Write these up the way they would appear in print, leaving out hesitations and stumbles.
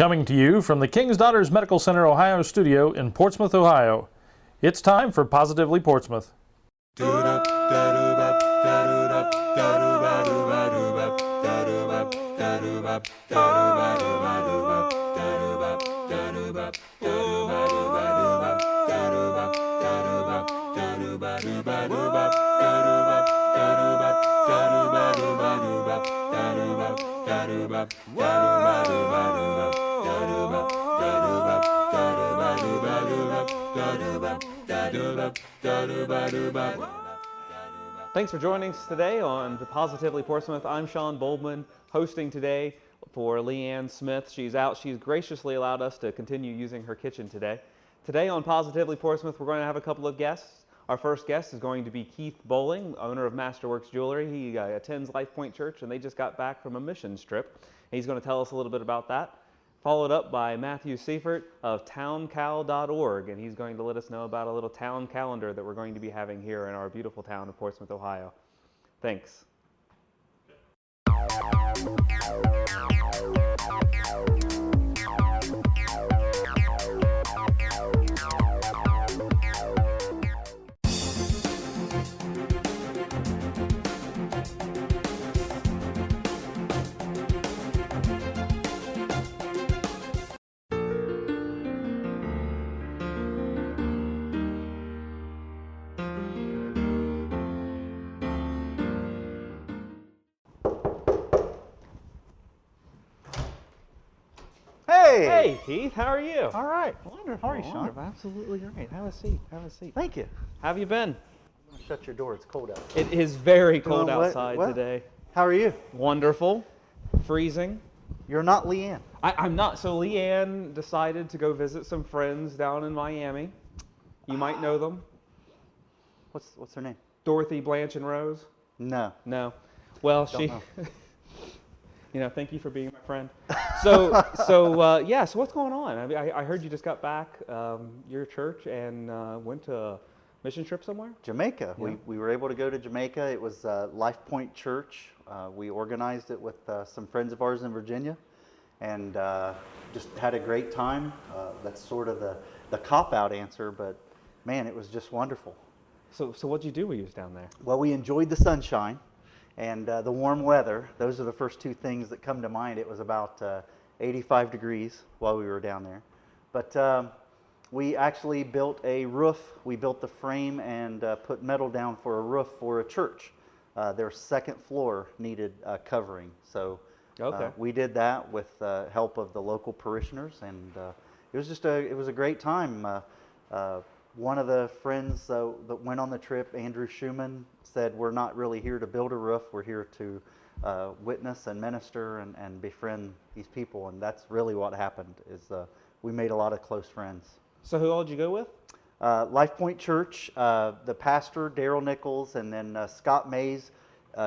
Coming to you from the King's Daughters Medical Center Ohio studio in Portsmouth, Ohio. It's time for Positively Portsmouth. Thanks for joining us today on Positively Portsmouth. I'm Sean Boldman, hosting today for Leanne Smith. She's out. She's graciously allowed us to continue using her kitchen today. Today on Positively Portsmouth, we're going to have a couple of guests. Our first guest is going to be Keith Bowling, owner of Masterworks Jewelry. He attends Life Point Church, and they just got back from a missions trip. He's going to tell us a little bit about that. Followed up by Matthew Seifert of towncal.org, and he's going to let us know about a little town calendar that we're going to be having here in our beautiful town of Portsmouth, Ohio. Thanks. Hey, Keith, how are you? All right. Wonderful. How are you, Sean? Wonderful. Absolutely great. Have a seat. Have a seat. Thank you. How have you been? I'm going to shut your door. It's cold out. It is very cold Doing what? outside What? today. How are you? Wonderful. Freezing. You're not Leanne. I'm not. So Leanne decided to go visit some friends down in Miami. You might know them. What's her name? Dorothy, Blanche, and Rose? No. No. Well, Don't know. Thank you for being my friend. So what's going on? I mean, I heard you just got back, your church, and went to a mission trip somewhere? Jamaica. Yeah. We were able to go to Jamaica. It was Life Point Church. We organized it with some friends of ours in Virginia, and just had a great time. That's sort of the cop-out answer, but man, it was just wonderful. So what'd you do when you was down there? Well, we enjoyed the sunshine and the warm weather. Those are the first two things that come to mind. It was about 85 degrees while we were down there. But we actually built a roof. We built the frame and put metal down for a roof for a church. Their second floor needed covering. So we did that with help of the local parishioners, and it was just it was a great time. One of the friends that went on the trip, Andrew Schumann, said, "We're not really here to build a roof. We're here to witness and minister and befriend these people." And that's really what happened. Is we made a lot of close friends. So who all did you go with? Life Point Church, the pastor, Daryl Nichols, and then Scott Mays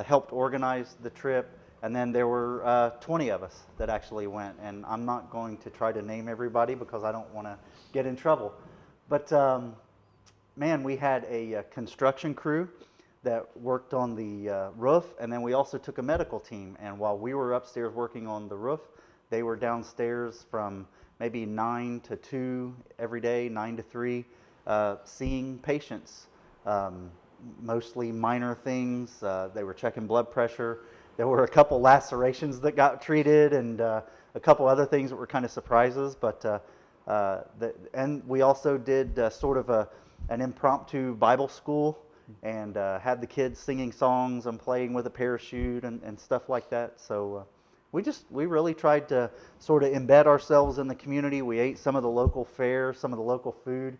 helped organize the trip. And then there were 20 of us that actually went. And I'm not going to try to name everybody because I don't want to get in trouble. But man, we had a construction crew that worked on the roof, and then we also took a medical team. And while we were upstairs working on the roof, they were downstairs from maybe 9 to 2 every day, 9 to 3, seeing patients, mostly minor things. They were checking blood pressure. There were a couple lacerations that got treated, and a couple other things that were kind of surprises. But and we also did sort of an impromptu Bible school, and had the kids singing songs and playing with a parachute and stuff like that. So we really tried to sort of embed ourselves in the community. We ate some of the local fare, some of the local food.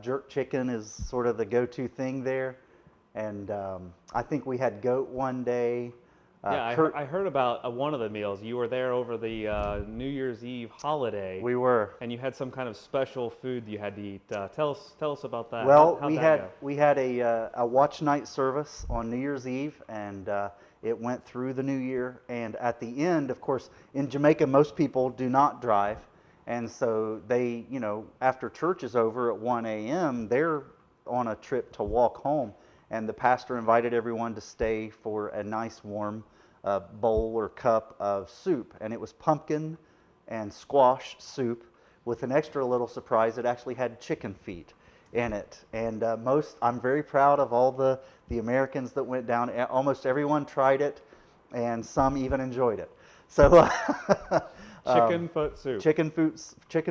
Jerk chicken is sort of the go-to thing there, and I think we had goat one day. I heard about one of the meals. You were there over the New Year's Eve holiday. We were. And you had some kind of special food you had to eat. Tell us about that. Well, How'd we had a watch night service on New Year's Eve, and it went through the new year. And at the end, of course, in Jamaica, most people do not drive. And so they, after church is over at 1 a.m., they're on a trip to walk home. And the pastor invited everyone to stay for a nice warm bowl or cup of soup. And it was pumpkin, and squash soup with an extra little surprise. It actually had chicken feet in it. And I'm very proud of all the Americans that went down. Almost everyone tried it, and some even enjoyed it. So Chicken foot soup. Chicken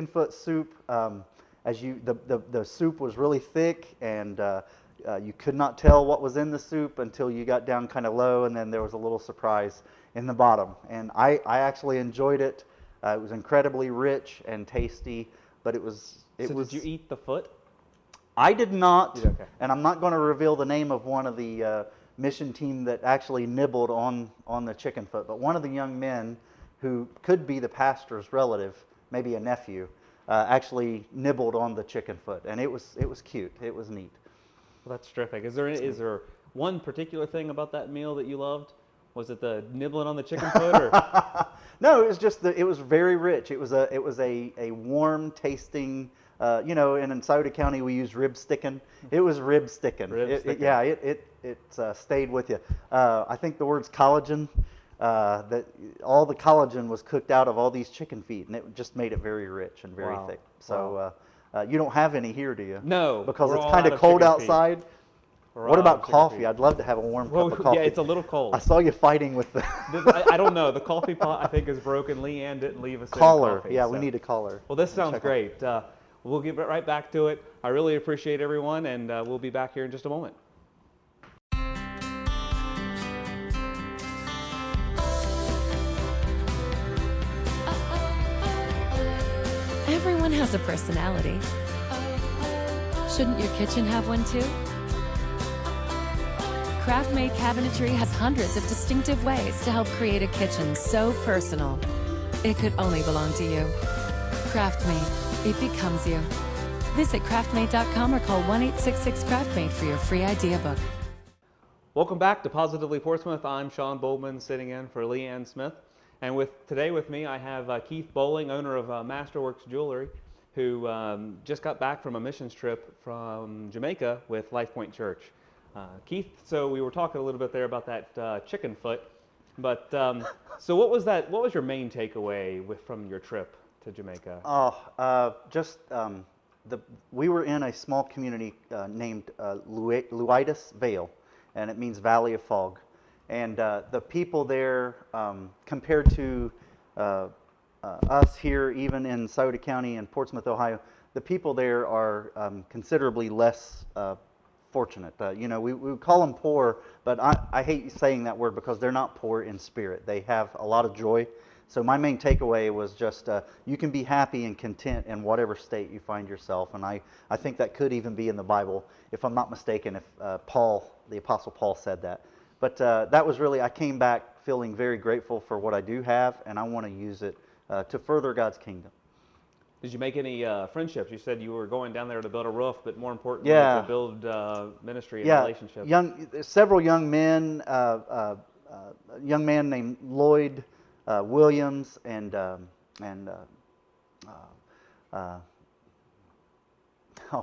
foot soup. The soup was really thick, and you could not tell what was in the soup until you got down kind of low, and then there was a little surprise in the bottom. And I actually enjoyed it. It was incredibly rich and tasty, but it was. Did you eat the foot? I did not, Okay. and I'm not going to reveal the name of one of the mission team that actually nibbled on the chicken foot, but one of the young men who could be the pastor's relative, maybe a nephew, actually nibbled on the chicken foot, and it was cute. It was neat. Well, that's terrific. Is there one particular thing about that meal that you loved? Was it the nibbling on the chicken foot, or? No, it was just it was very rich. It was a warm tasting. In Sauter County we use rib sticking. It was rib sticking. It stayed with you. I think the word's collagen. That all the collagen was cooked out of all these chicken feet, and it just made it very rich and very thick. So you don't have any here, do you? No, because we're it's all kind out of of cold chicken feet. outside. What about coffee? I'd love to have a warm cup of coffee. Yeah, it's a little cold. I saw you fighting with the I don't know. The coffee pot, I think, is broken. Leanne didn't leave us caller. any coffee, Yeah, so. we need a caller. Well, this sounds great. We'll get right back to it. I really appreciate everyone, and we'll be back here in just a moment. Everyone has a personality. Shouldn't your kitchen have one too? Craft-made cabinetry has hundreds of distinctive ways to help create a kitchen so personal. It could only belong to you. Craft-made, it becomes you. Visit craftmade.com or call 1-866-CRAFTMADE for your free idea book. Welcome back to Positively Portsmouth. I'm Sean Boldman, sitting in for Leanne Smith. And today with me, I have Keith Bowling, owner of Masterworks Jewelry, who just got back from a missions trip from Jamaica with Life Point Church. Keith, so we were talking a little bit there about that chicken foot, but so what was your main takeaway from your trip to Jamaica? We were in a small community named Luitas Vale, and it means Valley of Fog. And the people there, compared to us here, even in Sauter County and Portsmouth, Ohio, the people there are considerably less fortunate. We would call them poor, but I hate saying that word because they're not poor in spirit. They have a lot of joy. So my main takeaway was just you can be happy and content in whatever state you find yourself. And I think that could even be in the Bible, if I'm not mistaken, if the Apostle Paul said that. But that was really, I came back feeling very grateful for what I do have, and I want to use it to further God's kingdom. Did you make any friendships? You said you were going down there to build a roof, but more importantly, to build ministry and relationships. Several young men, a young man named Lloyd Williams, and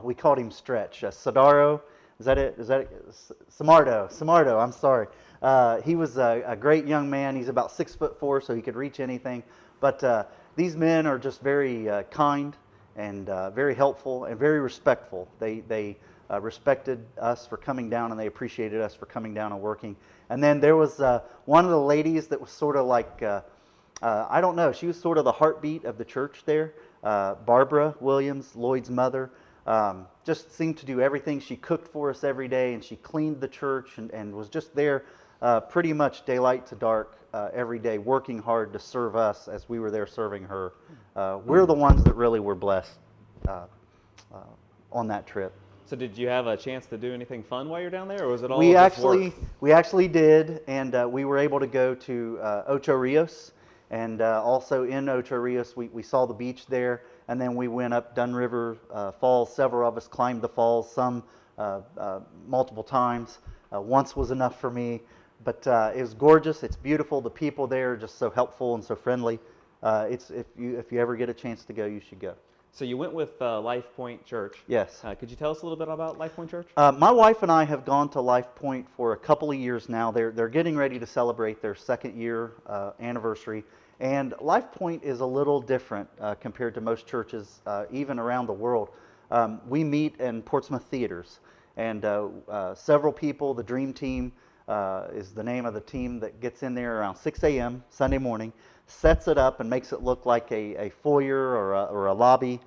we called him Stretch. Sadaro, is that it? Samardo, I'm sorry. He was a great young man. He's about 6'4", so he could reach anything. But these men are just very kind and very helpful and very respectful. They respected us for coming down, and they appreciated us for coming down and working. And then there was one of the ladies that was sort of like, I don't know, she was sort of the heartbeat of the church there. Barbara Williams, Lloyd's mother, just seemed to do everything. She cooked for us every day, and she cleaned the church and was just there pretty much daylight to dark every day, working hard to serve us as we were there serving her. We're the ones that really were blessed on that trip. So did you have a chance to do anything fun while you're down there, or was it all We just work? actually did, and we were able to go to Ocho Rios, and also in Ocho Rios we saw the beach there, and then we went up Dun River Falls. Several of us climbed the falls, some multiple times. Once was enough for me, but it was gorgeous. It's beautiful. The people there are just so helpful and so friendly. If you ever get a chance to go, you should go. So you went with Life Point Church. Yes. Could you tell us a little bit about Life Point Church? My wife and I have gone to Life Point for a couple of years now. They're getting ready to celebrate their second year anniversary, And Life Point is a little different compared to most churches, even around the world. We meet in Portsmouth theaters, and several people, the Dream Team is the name of the team that gets in there around 6 a.m. Sunday morning, sets it up and makes it look like a foyer or a lobby.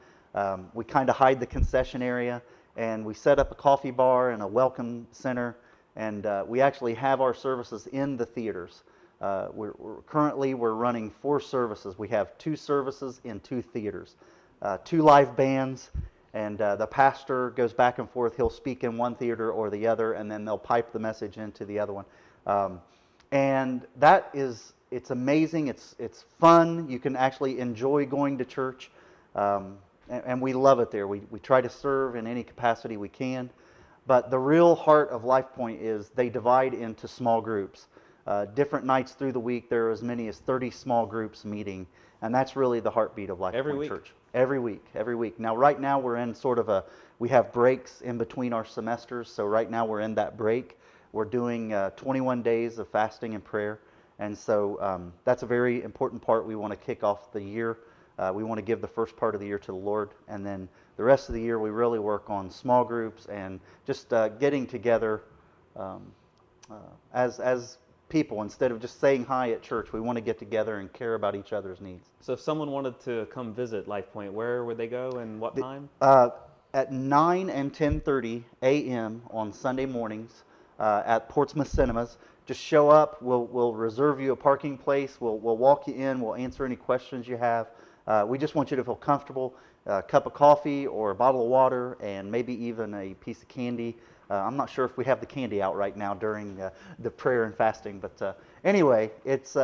We kind of hide the concession area, and we set up a coffee bar and a welcome center, and we actually have our services in the theaters. Currently we're running 4 services. We have 2 services in 2 theaters, 2 live bands, and the pastor goes back and forth. He'll speak in one theater or the other, and then they'll pipe the message into the other one. And that is, it's amazing. It's fun. You can actually enjoy going to church, and we love it there. We try to serve in any capacity we can. But the real heart of Life Point is they divide into small groups. Different nights through the week, there are as many as 30 small groups meeting, and that's really the heartbeat of Life Point Church. Every week. Now, right now, we're in sort of we have breaks in between our semesters, so right now we're in that break. We're doing 21 days of fasting and prayer, and so that's a very important part. We want to kick off the year. We want to give the first part of the year to the Lord, and then the rest of the year we really work on small groups and just getting together as people. Instead of just saying hi at church, we want to get together and care about each other's needs. So if someone wanted to come visit Life Point, where would they go and what time? At 9 and 10:30 a.m. on Sunday mornings at Portsmouth Cinemas. Just show up. We'll reserve you a parking place. We'll walk you in. We'll answer any questions you have. We just want you to feel comfortable. A cup of coffee or a bottle of water, and maybe even a piece of candy. I'm not sure if we have the candy out right now during the prayer and fasting, but anyway, it's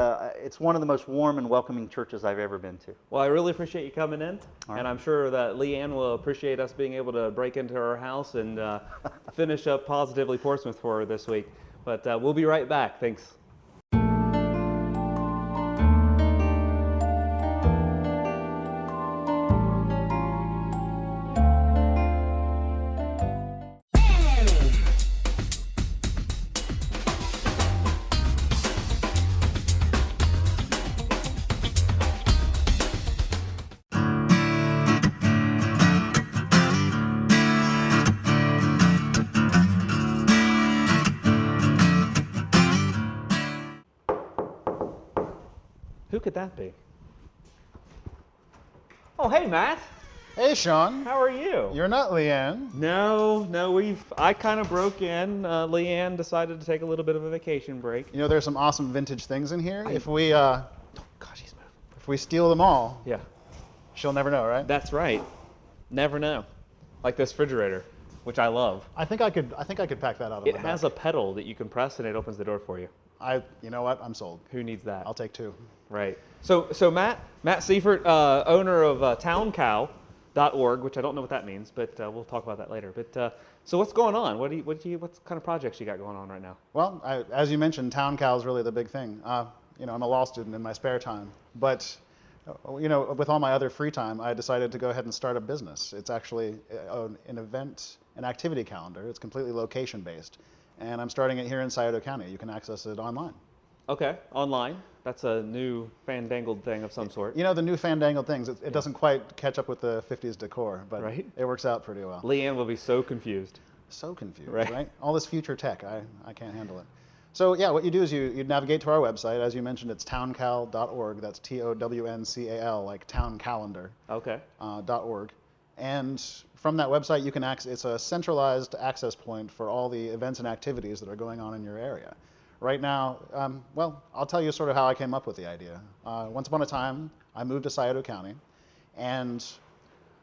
one of the most warm and welcoming churches I've ever been to. Well, I really appreciate you coming in, right. And I'm sure that Leanne will appreciate us being able to break into her house and finish up Positively Portsmouth for her this week. But we'll be right back. Thanks. Who could that be? Oh, hey, Matt. Hey, Sean. How are you? You're not Leanne. No, I kind of broke in. Leanne decided to take a little bit of a vacation break. You know, there's some awesome vintage things in here. If we God, he's moving. if we steal them all, Yeah, she'll never know, right? that's right. Never know. Like this refrigerator, which I love. I think I could pack that out of It my has back. a pedal that you can press and it opens the door for you. You know what? I'm sold. Who needs that? I'll take 2. Right. So Matt Seifert, owner of towncow.org, which I don't know what that means, but we'll talk about that later. But so what's going on? What kind of projects you got going on right now? Well, as you mentioned, Town Cow is really the big thing. You know, I'm a law student in my spare time, but you know, with all my other free time, I decided to go ahead and start a business. It's actually an activity calendar. It's completely location based, and I'm starting it here in Scioto County. You can access it online. Okay, online. That's a new fandangled thing of some sort. You know, the new fandangled things, it doesn't quite catch up with the 50s decor, but Right. it works out pretty well. Leanne will be so confused. So confused, Right. right? All this future tech, I can't handle it. So yeah, what you do is you navigate to our website. As you mentioned, it's towncal.org. That's TOWNCAL, like town calendar. Okay. .org. And from that website, you can it's a centralized access point for all the events and activities that are going on in your area. Right now, well, I'll tell you sort of how I came up with the idea. Once upon a time, I moved to Scioto County, and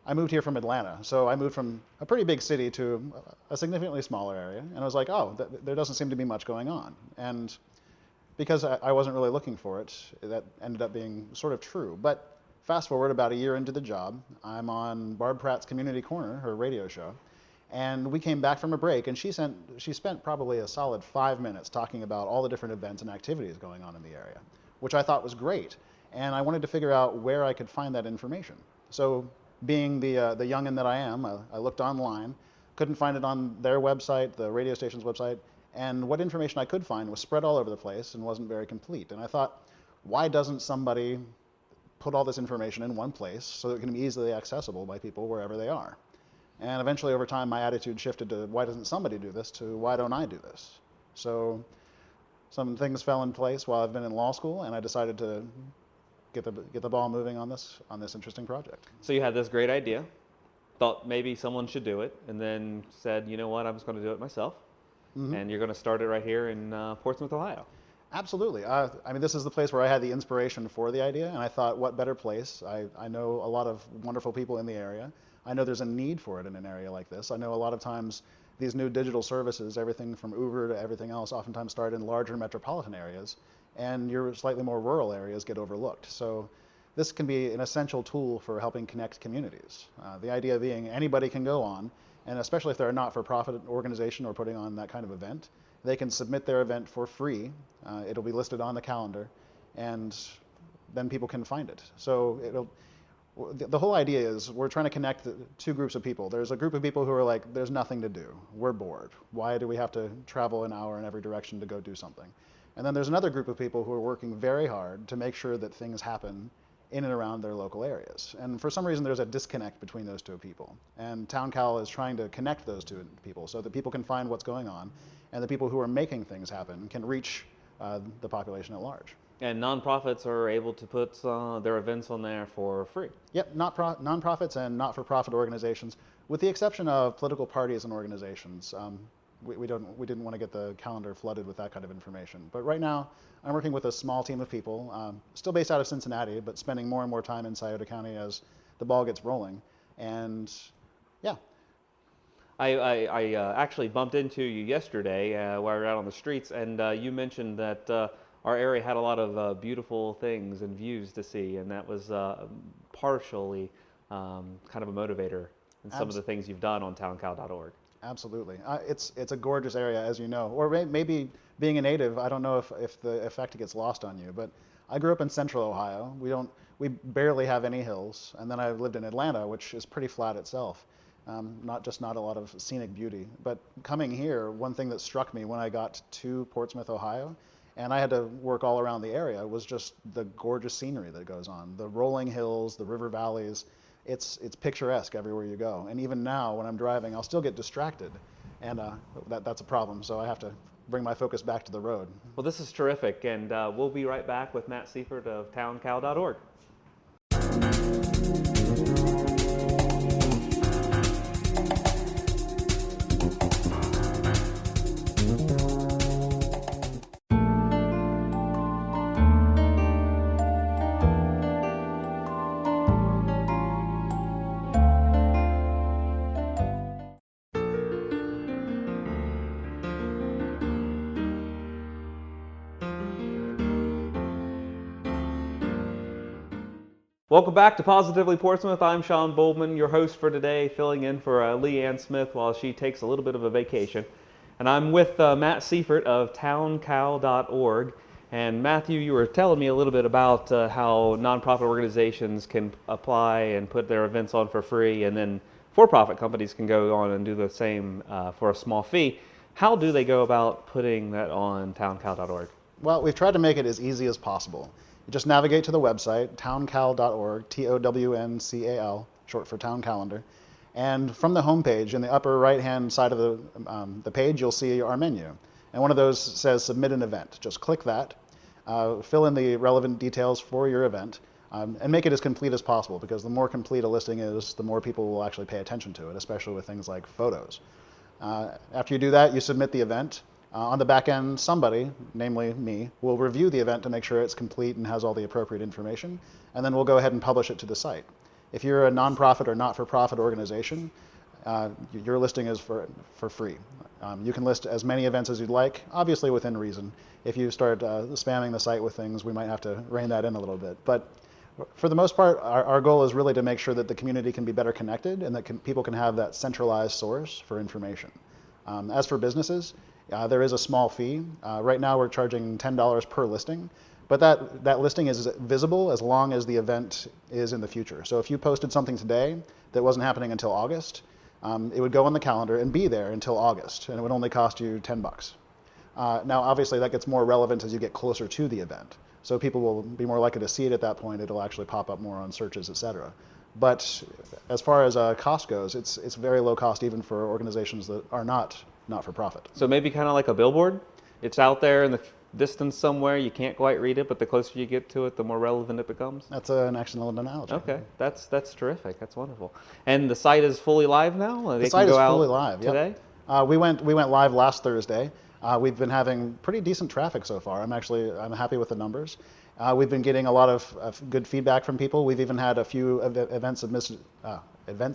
I moved here from Atlanta. So I moved from a pretty big city to a significantly smaller area, and I was like, oh, there doesn't seem to be much going on. And because I wasn't really looking for it, that ended up being sort of true. But fast forward about a year into the job, I'm on Barb Pratt's Community Corner, her radio show, and we came back from a break, and she spent probably a solid 5 minutes talking about all the different events and activities going on in the area, which I thought was great. And I wanted to figure out where I could find that information. So being the youngin' that I am, I looked online, couldn't find it on their website, the radio station's website, and what information I could find was spread all over the place and wasn't very complete. And I thought, why doesn't somebody put all this information in one place so that it can be easily accessible by people wherever they are? And eventually over time my attitude shifted to why doesn't somebody do this to why don't I do this? So some things fell in place while I've been in law school, and I decided to get the ball moving on this interesting project. So you had this great idea, thought maybe someone should do it, and then said, you know what, I'm just going to do it myself. And you're going to start it right here in Portsmouth, Ohio. Absolutely. I mean, this is the place where I had the inspiration for the idea, and I thought, what better place? I know a lot of wonderful people in the area. I know there's a need for it in an area like this. I know a lot of times these new digital services, everything from Uber to everything else, oftentimes start in larger metropolitan areas, and your slightly more rural areas get overlooked. So this can be an essential tool for helping connect communities. The idea being anybody can go on, and especially if they're a not-for-profit organization or putting on that kind of event, they can submit their event for free. It'll be listed on the calendar, and then people can find it. So the whole idea is we're trying to connect two groups of people. There's a group of people who are like, there's nothing to do. We're bored. Why do we have to travel an hour in every direction to go do something? And then there's another group of people who are working very hard to make sure that things happen in and around their local areas. And for some reason, there's a disconnect between those two people. And TownCal is trying to connect those two people so that people can find what's going on, and the people who are making things happen can reach the population at large. And nonprofits are able to put their events on there for free. Yep, nonprofits and not-for-profit organizations, with the exception of political parties and organizations. We didn't want to get the calendar flooded with that kind of information. But right now, I'm working with a small team of people, still based out of Cincinnati, but spending more and more time in Scioto County as the ball gets rolling. And yeah. I actually bumped into you yesterday while we were out on the streets, and you mentioned that our area had a lot of beautiful things and views to see, and that was partially kind of a motivator in some of the things you've done on towncal.org. Absolutely. It's a gorgeous area, as you know. Or maybe being a native, I don't know if the effect gets lost on you, but I grew up in central Ohio. We barely have any hills. And then I lived in Atlanta, which is pretty flat itself. Not a lot of scenic beauty. But coming here, one thing that struck me when I got to Portsmouth, Ohio, and I had to work all around the area, was just the gorgeous scenery that goes on. The rolling hills, the river valleys. It's picturesque everywhere you go. And even now, when I'm driving, I'll still get distracted. And that's a problem, so I have to bring my focus back to the road. Well, this is terrific, and we'll be right back with Matt Seifert of towncal.org. Welcome back to Positively Portsmouth. I'm Sean Boldman, your host for today, filling in for Leanne Smith while she takes a little bit of a vacation. And I'm with Matt Seifert of towncal.org. And Matthew, you were telling me a little bit about how nonprofit organizations can apply and put their events on for free, and then for-profit companies can go on and do the same for a small fee. How do they go about putting that on towncal.org? Well, we've tried to make it as easy as possible. You just navigate to the website, towncal.org, TOWNCAL, short for Town Calendar. And from the homepage, in the upper right-hand side of the page, you'll see our menu. And one of those says Submit an Event. Just click that, fill in the relevant details for your event, and make it as complete as possible, because the more complete a listing is, the more people will actually pay attention to it, especially with things like photos. After you do that, you submit the event. On the back end, somebody, namely me, will review the event to make sure it's complete and has all the appropriate information, and then we'll go ahead and publish it to the site. If you're a nonprofit or not-for-profit organization, your listing is for free. You can list as many events as you'd like, obviously within reason. If you start spamming the site with things, we might have to rein that in a little bit. But for the most part, our goal is really to make sure that the community can be better connected and that people can have that centralized source for information. As for businesses, there is a small fee. Right now we're charging $10 per listing, but that listing is visible as long as the event is in the future. So if you posted something today that wasn't happening until August, it would go on the calendar and be there until August, and it would only cost you $10. Now obviously that gets more relevant as you get closer to the event. so people will be more likely to see it at that point. It'll actually pop up more on searches, etc. But as far as cost goes, it's very low cost even for organizations that are not for profit. So maybe kind of like a billboard. It's out there in the distance somewhere. You can't quite read it, but the closer you get to it, the more relevant it becomes. That's an excellent analogy. Okay, that's terrific. That's wonderful. And the site is fully live now. The site is fully live. Today. Yep. We went live last Thursday. We've been having pretty decent traffic so far. I'm happy with the numbers. We've been getting a lot of good feedback from people. We've even had a few events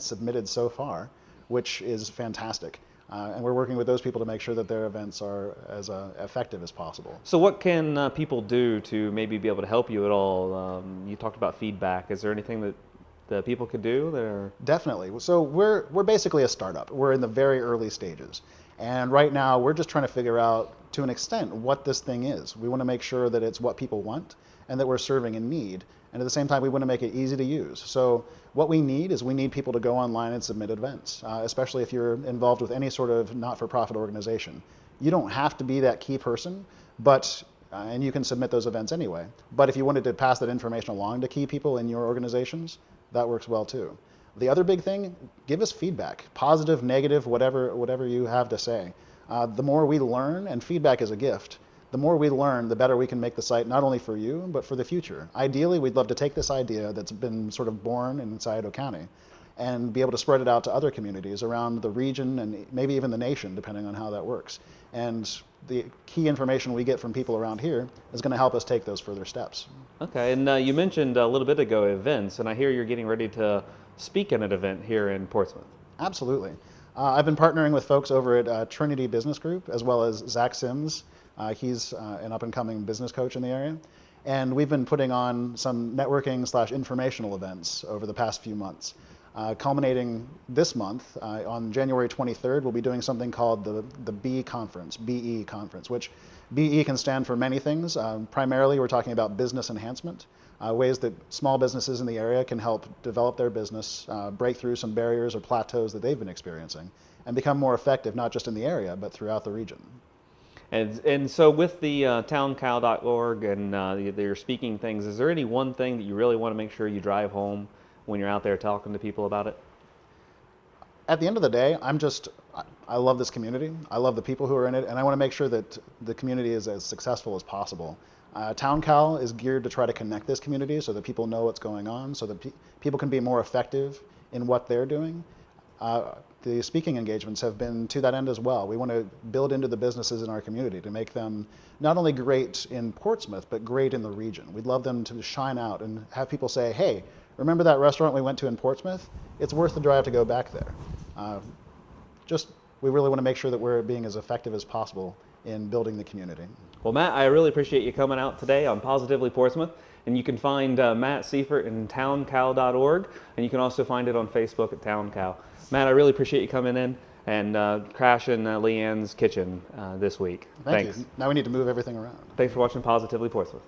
submitted so far, which is fantastic. And we're working with those people to make sure that their events are as effective as possible. So what can people do to maybe be able to help you at all? You talked about feedback. Is there anything that people could do? Definitely. So we're basically a startup. We're in the very early stages. And right now we're just trying to figure out, to an extent, what this thing is. We want to make sure that it's what people want and that we're serving a need. And at the same time, we want to make it easy to use. So what we need people to go online and submit events, especially if you're involved with any sort of not-for-profit organization. You don't have to be that key person, but and you can submit those events anyway. But if you wanted to pass that information along to key people in your organizations, that works well too. The other big thing, give us feedback, positive, negative, whatever you have to say. The more we learn, and feedback is a gift, the more we learn, the better we can make the site, not only for you, but for the future. Ideally, we'd love to take this idea that's been sort of born in Scioto County and be able to spread it out to other communities around the region and maybe even the nation, depending on how that works. And the key information we get from people around here is going to help us take those further steps. Okay, and you mentioned a little bit ago events, and I hear you're getting ready to speak at an event here in Portsmouth. Absolutely. I've been partnering with folks over at Trinity Business Group, as well as Zach Sims. He's an up-and-coming business coach in the area. And we've been putting on some networking/informational events over the past few months. Culminating this month, on January 23rd, we'll be doing something called the BE Conference, which BE can stand for many things. Primarily, we're talking about business enhancement, ways that small businesses in the area can help develop their business, break through some barriers or plateaus that they've been experiencing, and become more effective, not just in the area, but throughout the region. And so with the towncal.org and your speaking things, is there any one thing that you really want to make sure you drive home when you're out there talking to people about it? At the end of the day, I love this community. I love the people who are in it, and I want to make sure that the community is as successful as possible. TownCal is geared to try to connect this community so that people know what's going on, so that people can be more effective in what they're doing. The speaking engagements have been to that end as well. We want to build into the businesses in our community to make them not only great in Portsmouth, but great in the region. We'd love them to shine out and have people say, hey, remember that restaurant we went to in Portsmouth? It's worth the drive to go back there. We really want to make sure that we're being as effective as possible in building the community. Well, Matt, I really appreciate you coming out today on Positively Portsmouth. And you can find Matt Seifert in towncal.org, and you can also find it on Facebook at TownCal. Matt, I really appreciate you coming in and crashing Leanne's kitchen this week. Thanks. You. Now we need to move everything around. Thanks for watching Positively Portsmouth.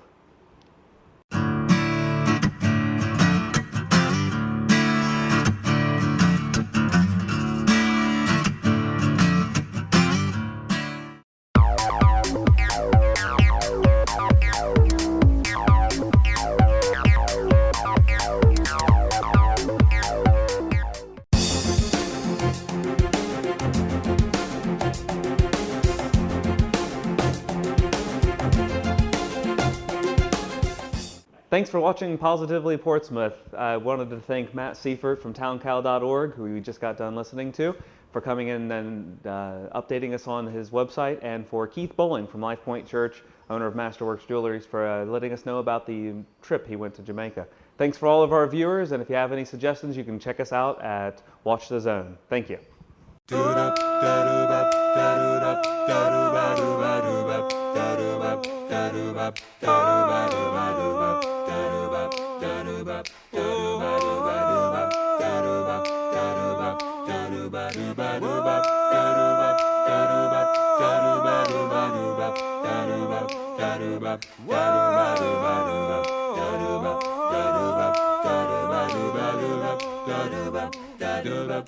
Thanks for watching Positively Portsmouth. I wanted to thank Matt Seifert from towncal.org, who we just got done listening to, for coming in and updating us on his website, and for Keith Bowling from Life Point Church, owner of Masterworks Jewelries, for letting us know about the trip he went to Jamaica. Thanks for all of our viewers, and if you have any suggestions, you can check us out at Watch the Zone. Thank you. Ba Ba-do-ba-do-ba-do-ba.